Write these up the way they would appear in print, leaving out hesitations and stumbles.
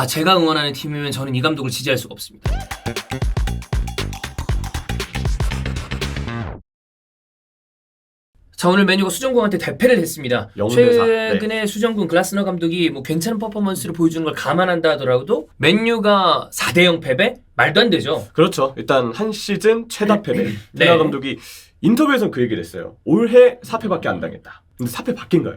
제가 응원하는 팀이면 저는 이 감독을 지지할 수가 없습니다. 자, 오늘 맨유가 수정군한테 대패를 했습니다. 0대4. 최근에 수정군 글라스너 감독이 뭐 괜찮은 퍼포먼스를 보여주는 걸 감안한다 하더라도 맨유가 4대0 패배? 말도 안 되죠. 그렇죠. 일단 한 시즌 최다 패배. 네. 테나 감독이 인터뷰에서 그 얘기를 했어요. 올해 4패밖에 안 당했다. 근데 4패 밖인가요?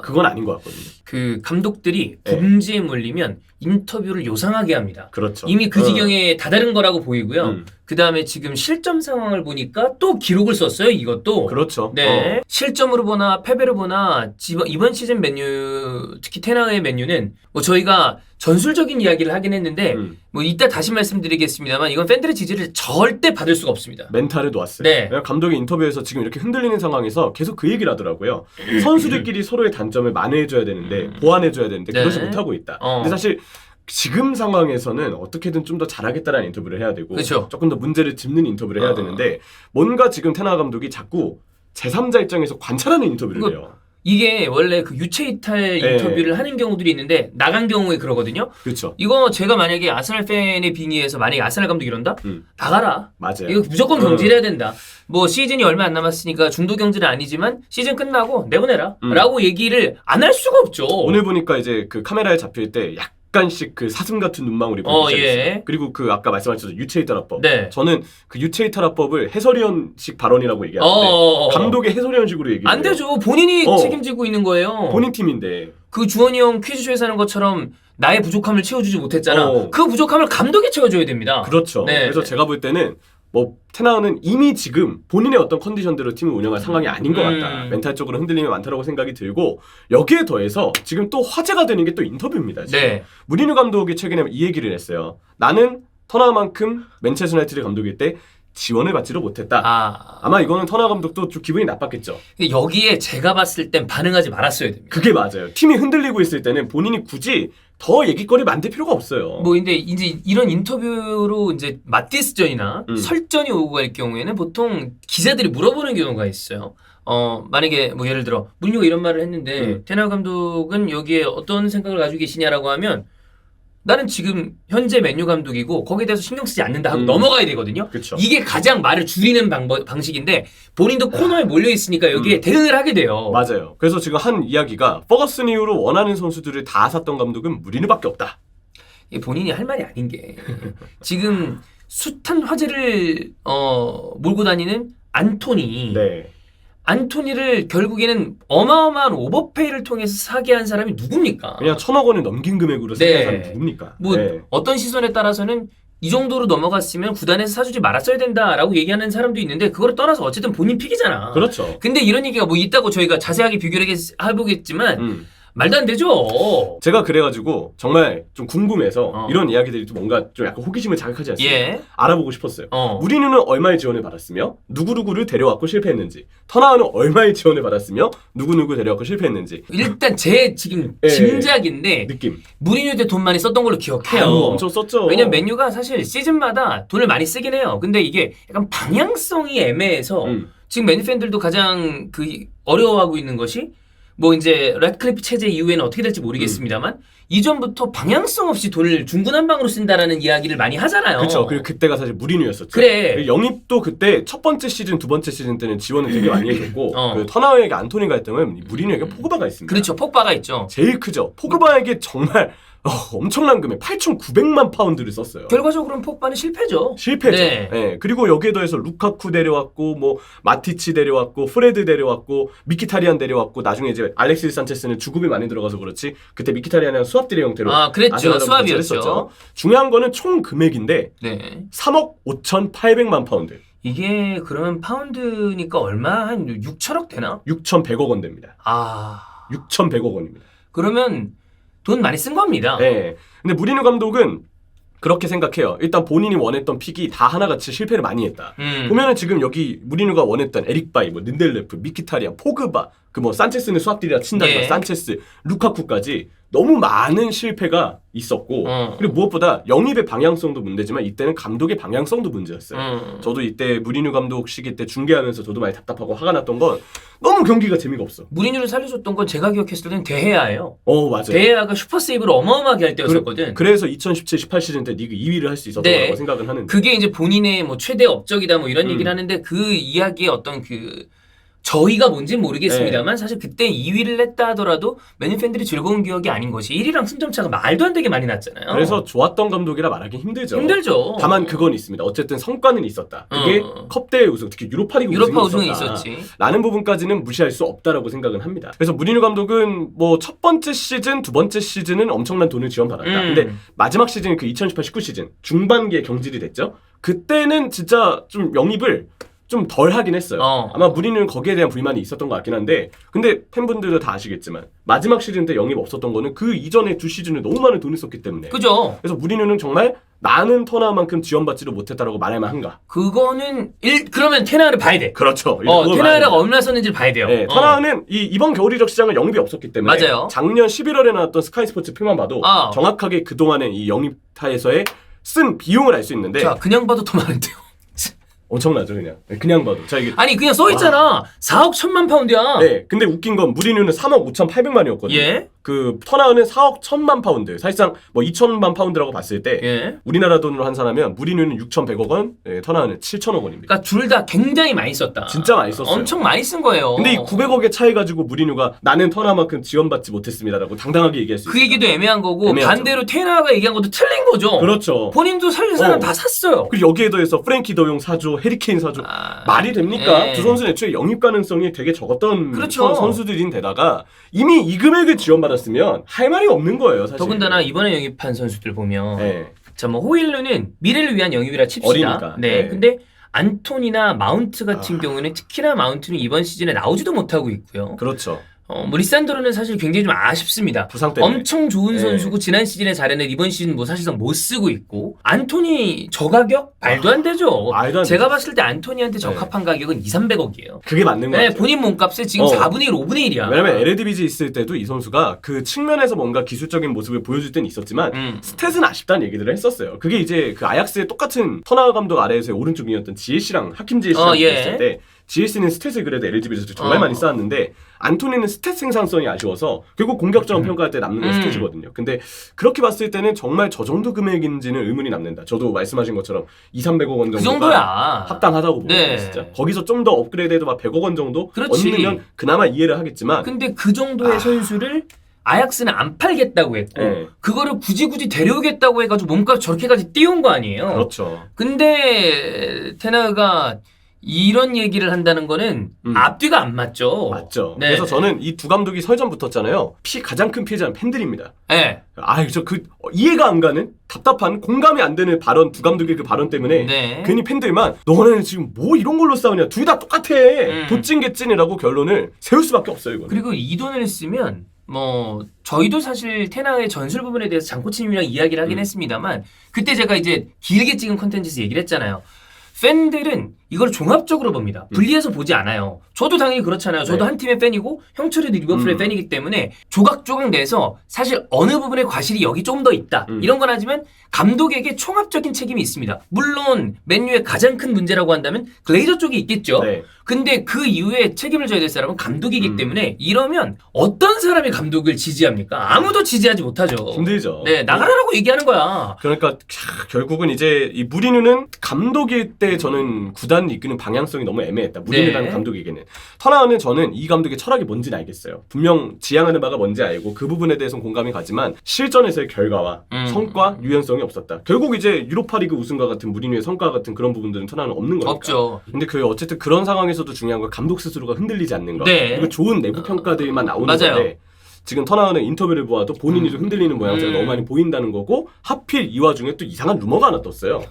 그건 아닌 것 같거든요. 그 감독들이 네. 궁지에 몰리면 인터뷰를 요상하게 합니다. 그렇죠. 이미 그 지경에 다다른 거라고 보이고요. 그 다음에 지금 실점 상황을 보니까 또 기록을 썼어요. 이것도. 그렇죠. 네. 실점으로 보나 패배로 보나 이번 시즌 맨유, 특히 테나의 맨유는 뭐 저희가 전술적인 이야기를 하긴 했는데 뭐 이따 다시 말씀드리겠습니다만 이건 팬들의 지지를 절대 받을 수가 없습니다. 멘탈을 놓았어요. 네. 감독이 인터뷰에서 지금 이렇게 흔들리는 상황에서 계속 그 얘기를 하더라고요. 선수들끼리 서로의 단점을 만회해줘야 되는데 보완해줘야 되는데 네. 그러지 못하고 있다. 근데 사실 지금 상황에서는 어떻게든 좀 더 잘하겠다라는 인터뷰를 해야 되고 그렇죠. 조금 더 문제를 짚는 인터뷰를 해야 되는데 뭔가 지금 테나 감독이 자꾸 제3자 입장에서 관찰하는 인터뷰를 해요. 이게 원래 그 유체 이탈 네. 인터뷰를 하는 경우들이 있는데 나간 경우에 그러거든요. 그렇죠. 이거 제가 만약에 아스날 팬의 빙의해서 만약에 아스날 감독이 이런다? 나가라. 맞아요. 이거 무조건 경질해야 된다. 뭐 시즌이 얼마 안 남았으니까 중도 경질은 아니지만 시즌 끝나고 내보내라. 라고 얘기를 안 할 수가 없죠. 오늘 보니까 이제 그 카메라에 잡힐 때 약간씩 그 사슴 같은 눈망울이 보이기 시작했어요. 예. 그리고 그 아까 말씀하셨던 유체이탈화법. 네. 저는 그 유체이탈화법을 해설위원식 발언이라고 얘기하는데 감독의 해설위원식으로 얘기해요. 안 되죠. 본인이 책임지고 있는 거예요. 본인 팀인데. 그 주원이 형 퀴즈쇼에서 하는 것처럼 나의 부족함을 채워주지 못했잖아. 그 부족함을 감독이 채워줘야 됩니다. 그렇죠. 네. 그래서 제가 볼 때는 뭐 테나우는 이미 지금 본인의 어떤 컨디션대로 팀을 운영할 상황이 아닌 것 같다. 멘탈적으로 흔들림이 많다고 생각이 들고 여기에 더해서 지금 또 화제가 되는 게 또 인터뷰입니다. 지금. 네. 무리뉴 감독이 최근에 이 얘기를 했어요. 나는 터나만큼 맨체스터 유나이티드 감독일 때 지원을 받지를 못했다. 아마 이거는 터나 감독도 좀 기분이 나빴겠죠. 여기에 제가 봤을 땐 반응하지 말았어야 됩니다. 그게 맞아요. 팀이 흔들리고 있을 때는 본인이 굳이 더 얘기거리 만들 필요가 없어요. 뭐 근데 이제 이런 인터뷰로 이제 맞디스전이나 설전이 오고 갈 경우에는 보통 기자들이 물어보는 경우가 있어요. 만약에 뭐 예를 들어 무리뉴가 이런 말을 했는데 테나 감독은 여기에 어떤 생각을 가지고 계시냐라고 하면 나는 지금 현재 맨유 감독이고 거기에 대해서 신경 쓰지 않는다 하고 넘어가야 되거든요. 그쵸. 이게 가장 말을 줄이는 방식인데 본인도 코너에 몰려 있으니까 여기에 대응을 하게 돼요. 맞아요. 그래서 지금 한 이야기가 퍼거슨 이후로 원하는 선수들을 다 샀던 감독은 무리뉴밖에 없다. 이게 본인이 할 말이 아닌 게 지금 숱한 화제를 몰고 다니는 안토니. 네. 안토니를 결국에는 어마어마한 오버페이를 통해서 사게 한 사람이 누굽니까? 그냥 1,000억 원을 넘긴 금액으로 사는 사람이 누굽니까? 뭐 어떤 시선에 따라서는 이 정도로 넘어갔으면 구단에서 사주지 말았어야 된다라고 얘기하는 사람도 있는데 그거를 떠나서 어쨌든 본인 픽이잖아. 그렇죠. 근데 이런 얘기가 뭐 있다고 저희가 자세하게 비교를 해보겠지만 말도 안 되죠. 제가 그래가지고 정말 좀 궁금해서 이런 이야기들이 좀 뭔가 좀 약간 호기심을 자극하지 않습니까? 예. 알아보고 싶었어요. 무리뉴는 얼마의 지원을 받았으며 누구누구를 데려왔고 실패했는지, 터나우는 얼마의 지원을 받았으며 누구누구 데려왔고 실패했는지. 일단 제 지금 짐작인데 느낌. 무리뉴 때 돈 많이 썼던 걸로 기억해요. 엄청 썼죠. 왜냐면 맨유가 사실 시즌마다 돈을 많이 쓰긴 해요. 근데 이게 약간 방향성이 애매해서 지금 맨유 팬들도 가장 어려워하고 있는 것이 뭐 이제 래드클리프 체제 이후에는 어떻게 될지 모르겠습니다만 이전부터 방향성 없이 돈을 중구난방으로 쓴다라는 이야기를 많이 하잖아요. 그렇죠. 그리고 그때가 사실 무리뉴였었죠. 그래. 영입도 그때 첫 번째 시즌, 두 번째 시즌 때는 지원을 되게 많이 해줬고 그 터나우에게 안토니가 했다면 무리뉴에게 포그바가 있습니다. 그렇죠. 폭바가 있죠. 제일 크죠. 포그바에게 정말 엄청난 금액 8,900만 파운드를 썼어요. 결과적으로는 폭바는 실패죠. 실패죠. 네. 네. 그리고 여기에 더해서 루카쿠 데려왔고 뭐 마티치 데려왔고 프레드 데려왔고 미키타리안 데려왔고 나중에 이제 알렉시스 산체스는 주급이 많이 들어가서 그렇지 그때 미키타리안이랑 수합 딜의 형태로 그랬죠. 수합이었죠. 중요한 거는 총 금액인데 3억 5,800만 파운드. 이게 그러면 파운드니까 얼마? 한 6천억 되나? 6,100억 원 됩니다. 6,100억 원입니다. 그러면 돈 많이 쓴 겁니다. 네. 근데 무리뉴 감독은 그렇게 생각해요. 일단 본인이 원했던 픽이 다 하나같이 실패를 많이 했다. 보면은 지금 여기 무리뉴가 원했던 에릭 바이, 뭐 린델레프, 미키타리안, 포그바, 그 뭐 산체스는 수압딜이라 친다지만 예. 산체스, 루카쿠까지 너무 많은 실패가 있었고 그리고 무엇보다 영입의 방향성도 문제지만 이때는 감독의 방향성도 문제였어요. 저도 이때 무리뉴 감독 시기 때 중계하면서 저도 많이 답답하고 화가 났던 건 너무 경기가 재미가 없어. 무리뉴를 살려줬던 건 제가 기억했을 때는 데헤아예요. 맞아요. 데헤아가 슈퍼 세이브를 어마어마하게 할 때였었거든. 그래서 2017-18 시즌 때 리그 2위를 할 수 있었던 네. 거라고 생각은 하는데 그게 이제 본인의 뭐 최대 업적이다 뭐 이런 얘기를 하는데 그 이야기의 어떤 그 저희가 뭔지는 모르겠습니다만 사실 그때 2위를 냈다 하더라도 맨유 팬들이 즐거운 기억이 아닌 것이 1위랑 승점 차가 말도 안 되게 많이 났잖아요. 그래서 좋았던 감독이라 말하기 힘들죠. 힘들죠. 다만 그건 있습니다. 어쨌든 성과는 있었다. 그게 컵대회 우승, 특히 유로파리그 유로파 우승이 우승이 있었다. 있었지. 라는 부분까지는 무시할 수 없다라고 생각은 합니다. 그래서 무리뉴 감독은 뭐 첫 번째 시즌, 두 번째 시즌은 엄청난 돈을 지원받았다. 근데 마지막 시즌 그 2018-19 시즌 중반기에 경질이 됐죠. 그때는 진짜 좀 영입을 좀 덜 하긴 했어요. 아마 무리뉴는 거기에 대한 불만이 있었던 것 같긴 한데 근데 팬분들도 다 아시겠지만 마지막 시즌 때 영입 없었던 거는 그 이전에 두 시즌에 너무 많은 돈을 썼기 때문에 그죠. 그래서 무리뉴는 정말 나는 터나만큼 지원받지도 못했다라고 말할만 한가? 그거는 그러면 테나를 봐야 돼. 그렇죠. 테나가 얼마나 썼는지를 봐야 돼요. 네, 터나는 이번 겨울 이적 시장은 영입이 없었기 때문에 맞아요. 작년 11월에 나왔던 스카이 스포츠 표만 봐도 정확하게 그동안의 이 영입타에서의 쓴 비용을 알 수 있는데 자, 그냥 봐도 더 많은데요. 엄청나죠 그냥 봐도. 자, 이게 아니 그냥 써있잖아. 4억 1천만 파운드야. 네, 근데 웃긴 건 무리뉴는 3억 5,800만이었거든요. 예. 그 터나우는 4억 1,000만 파운드. 사실상 뭐 2,000만 파운드라고 봤을 때 예. 우리나라 돈으로 환산하면 무리뉴는 6,100억 원, 터나우는 7,000억 원입니다. 그러니까 둘 다 굉장히 많이 썼다. 진짜 많이 썼어요. 엄청 많이 쓴 거예요. 근데 이 900억의 차이 가지고 무리뉴가 나는 터나만큼 지원받지 못했습니다라고 당당하게 얘기할 수 있어요. 그 얘기도 애매한 거고 애매하죠. 반대로 테나가 얘기한 것도 틀린 거죠. 그렇죠. 본인도 살릴 사람 다 샀어요. 그리고 여기에 더해서 프랭키 더용 사줘, 해리케인 사줘. 말이 됩니까? 예. 두 선수는 애초에 영입 가능성이 되게 적었던 그렇죠. 선수들인데다가 이미 이 금액을 지원받았으면 할 말이 없는 거예요, 사실. 더군다나 이번에 영입한 선수들 보면 네. 자, 뭐 호일루는 미래를 위한 영입이라 칩시다. 어리니까. 네. 네. 근데 안토니나 마운트 같은 경우는 특히나 마운트는 이번 시즌에 나오지도 못하고 있고요. 그렇죠. 뭐 리산드로는 사실 굉장히 좀 아쉽습니다. 부상 때문에. 엄청 좋은 네. 선수고 지난 시즌에 잘했는데 이번 시즌 뭐 사실상 못 쓰고 있고 안토니 저가격 말도 안 되죠. 말도 안 제가 되죠. 봤을 때 안토니한테 적합한 가격은 2,300억이에요. 그게 맞는 거 네, 같아요. 본인 몸값에 지금 4분의 1, 5분의 1이야. 왜냐면 LADBG 있을 때도 이 선수가 그 측면에서 뭔가 기술적인 모습을 보여줄 때는 있었지만 스탯은 아쉽다는 얘기들을 했었어요. 그게 이제 그 아약스의 똑같은 터나우 감독 아래에서의 오른쪽 윙이었던 지에시랑 하킴 지에시랑 했을 때 GS는 스탯을 그래도 LGB에서 정말 많이 쌓았는데 안토니는 스탯 생산성이 아쉬워서 결국 공격적인 평가할 때 남는 건 스탯이거든요. 근데 그렇게 봤을 때는 정말 저 정도 금액인지는 의문이 남는다. 저도 말씀하신 것처럼 2,300억 원 정도가 그 정도야. 합당하다고 봅니다. 네. 진짜. 거기서 좀 더 업그레이드해도 막 100억 원 정도 그렇지. 얻으면 그나마 이해를 하겠지만 근데 그 정도의 선수를 아약스는 안 팔겠다고 했고 네. 그거를 굳이 데려오겠다고 해가지고 몸값 저렇게까지 띄운 거 아니에요. 그렇죠. 근데 테나가 이런 얘기를 한다는 거는 앞뒤가 안 맞죠. 맞죠. 네. 그래서 저는 이 두 감독이 설전 붙었잖아요. 가장 큰 피해자는 팬들입니다. 네. 이해가 안 가는 답답한 공감이 안 되는 발언 두 감독의 그 발언 때문에 네. 괜히 팬들만 너네는 지금 뭐 이런 걸로 싸우냐 둘 다 똑같아 도찐개찐이라고 결론을 세울 수밖에 없어요. 이거는. 그리고 이 돈을 쓰면 뭐 저희도 사실 테나의 전술 부분에 대해서 장코치님이랑 이야기를 하긴 했습니다만 그때 제가 이제 길게 찍은 컨텐츠에서 얘기를 했잖아요. 팬들은 이걸 종합적으로 봅니다. 분리해서 보지 않아요. 저도 당연히 그렇잖아요. 저도 네. 한 팀의 팬이고 형철이도 리버풀의 팬이기 때문에 조각조각 내서 사실 어느 부분에 과실이 여기 좀 더 있다. 이런 건 하지만 감독에게 총합적인 책임이 있습니다. 물론 맨유의 가장 큰 문제라고 한다면 글레이저 쪽이 있겠죠. 네. 근데 그 이후에 책임을 져야 될 사람은 감독이기 때문에 이러면 어떤 사람이 감독을 지지합니까? 아무도 지지하지 못하죠. 힘들죠. 네, 나가라고 얘기하는 거야. 그러니까 결국은 이제 이 무리뉴는 감독일 때 저는 구단을 이끄는 방향성이 너무 애매했다. 무리뉴라는 네. 감독에게는. 터나우는 저는 이 감독의 철학이 뭔지는 알겠어요. 분명 지향하는 바가 뭔지 알고 그 부분에 대해서는 공감이 가지만 실전에서의 결과와 성과, 유연성이 없었다. 결국 이제 유로파리그 우승과 같은 무리뉴의 성과 같은 그런 부분들은 터나우는 없는 거니까. 없죠. 근데 그 어쨌든 그런 상황에서도 중요한 건 감독 스스로가 흔들리지 않는 거. 네. 그리고 좋은 내부 평가들만 나오는 맞아요. 건데 지금 터나우는 인터뷰를 보아도 본인이 좀 흔들리는 모양새가 너무 많이 보인다는 거고 하필 이 와중에 또 이상한 루머가 하나 떴어요.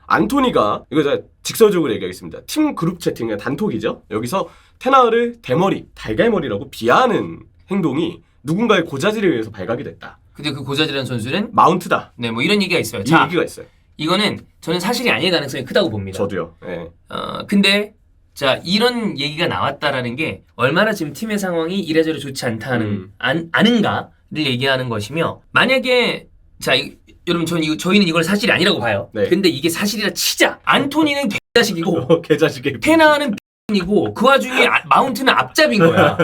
안토니가 이거 제가 직설적으로 얘기하겠습니다. 팀 그룹 채팅의 단톡이죠. 여기서 테나우를 대머리, 달걀머리라고 비하하는 행동이 누군가의 고자질에 의해서 발각이 됐다. 근데 그 고자질한 선수는 마운트다. 네, 뭐 이런 얘기가 있어요. 이 얘기가 있어요. 이거는 저는 사실이 아닐 가능성이 크다고 봅니다. 저도요. 네. 근데 자, 이런 얘기가 나왔다라는 게 얼마나 지금 팀의 상황이 이래저래 좋지 않다는 아는가를 얘기하는 것이며, 만약에 자, 여러분 저희는 이걸 사실이 아니라고 봐요. 네. 근데 이게 사실이라 치자. 안토니는 개자식이고 개자식의 테나는 이고 그 와중에 마운트는 앞잡인 거야.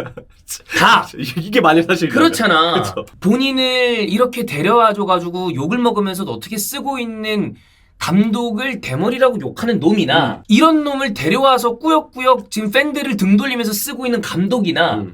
다. 이게 만일 사실 그렇잖아. 그쵸. 본인을 이렇게 데려와줘가지고 욕을 먹으면서도 어떻게 쓰고 있는 감독을 대머리라고 욕하는 놈이나 이런 놈을 데려와서 꾸역꾸역 지금 팬들을 등 돌리면서 쓰고 있는 감독이나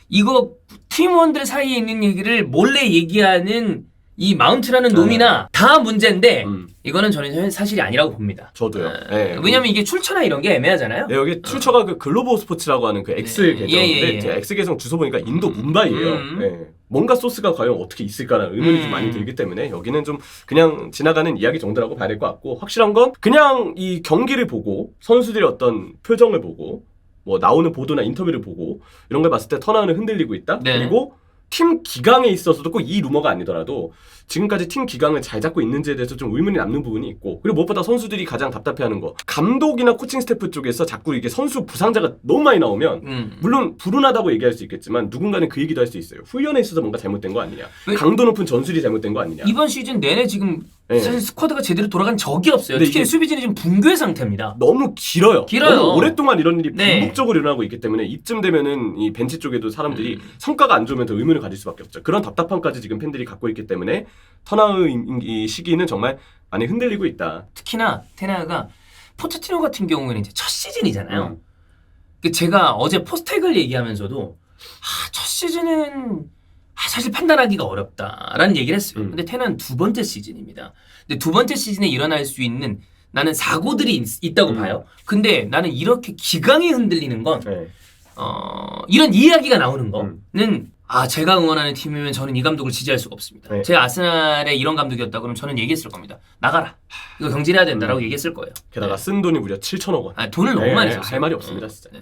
이거 팀원들 사이에 있는 얘기를 몰래 얘기하는 이 마운트라는 놈이나 다 문제인데 이거는 저는 사실이 아니라고 봅니다. 저도요. 네. 왜냐면 이게 출처나 이런 게 애매하잖아요. 네, 여기 출처가 그 글로보 스포츠라고 하는 그 X 계정인데 제가 X 계정 주소 보니까 인도 뭄바이예요. 네. 뭔가 소스가 과연 어떻게 있을까라는 의문이 좀 많이 들기 때문에 여기는 좀 그냥 지나가는 이야기 정도라고 봐야 될 것 같고, 확실한 건 그냥 이 경기를 보고 선수들의 어떤 표정을 보고 뭐 나오는 보도나 인터뷰를 보고 이런 걸 봤을 때 터나우는 흔들리고 있다. 네. 그리고 팀 기강에 있어서도 꼭 이 루머가 아니더라도 지금까지 팀 기강을 잘 잡고 있는지에 대해서 좀 의문이 남는 부분이 있고, 그리고 무엇보다 선수들이 가장 답답해하는 거, 감독이나 코칭 스태프 쪽에서 자꾸 이게 선수 부상자가 너무 많이 나오면 물론 불운하다고 얘기할 수 있겠지만 누군가는 그 얘기도 할 수 있어요. 훈련에 있어서 뭔가 잘못된 거 아니냐, 강도 높은 전술이 잘못된 거 아니냐. 이번 시즌 내내 지금 네. 사실 스쿼드가 제대로 돌아간 적이 없어요. 특히 수비진이 지금 붕괴 상태입니다. 너무 길어요. 길어요. 너무 오랫동안 이런 일이 네. 반복적으로 일어나고 있기 때문에 이쯤 되면은 이 벤치 쪽에도 사람들이 성과가 안 좋으면 더 의문을 가질 수밖에 없죠. 그런 답답함까지 지금 팬들이 갖고 있기 때문에 터나우 이 시기는 정말 많이 흔들리고 있다. 특히나 테나우가 포체티노 같은 경우에는 이제 첫 시즌이잖아요. 제가 어제 포스텍을 얘기하면서도 첫 시즌은 사실 판단하기가 어렵다라는 얘기를 했어요. 근데 테나는 두 번째 시즌입니다. 근데 두 번째 시즌에 일어날 수 있는 나는 사고들이 있다고 봐요. 근데 나는 이렇게 기강이 흔들리는 건 이런 이야기가 나오는 거는 제가 응원하는 팀이면 저는 이 감독을 지지할 수가 없습니다. 네. 제가 아스날에 이런 감독이었다 그러면 저는 얘기했을 겁니다. 나가라. 이거 경질해야 된다라고 얘기했을 거예요. 게다가 쓴 돈이 무려 7천억 원. 돈을 너무 많이 썼어요. 할 말이 없습니다, 진짜. 네.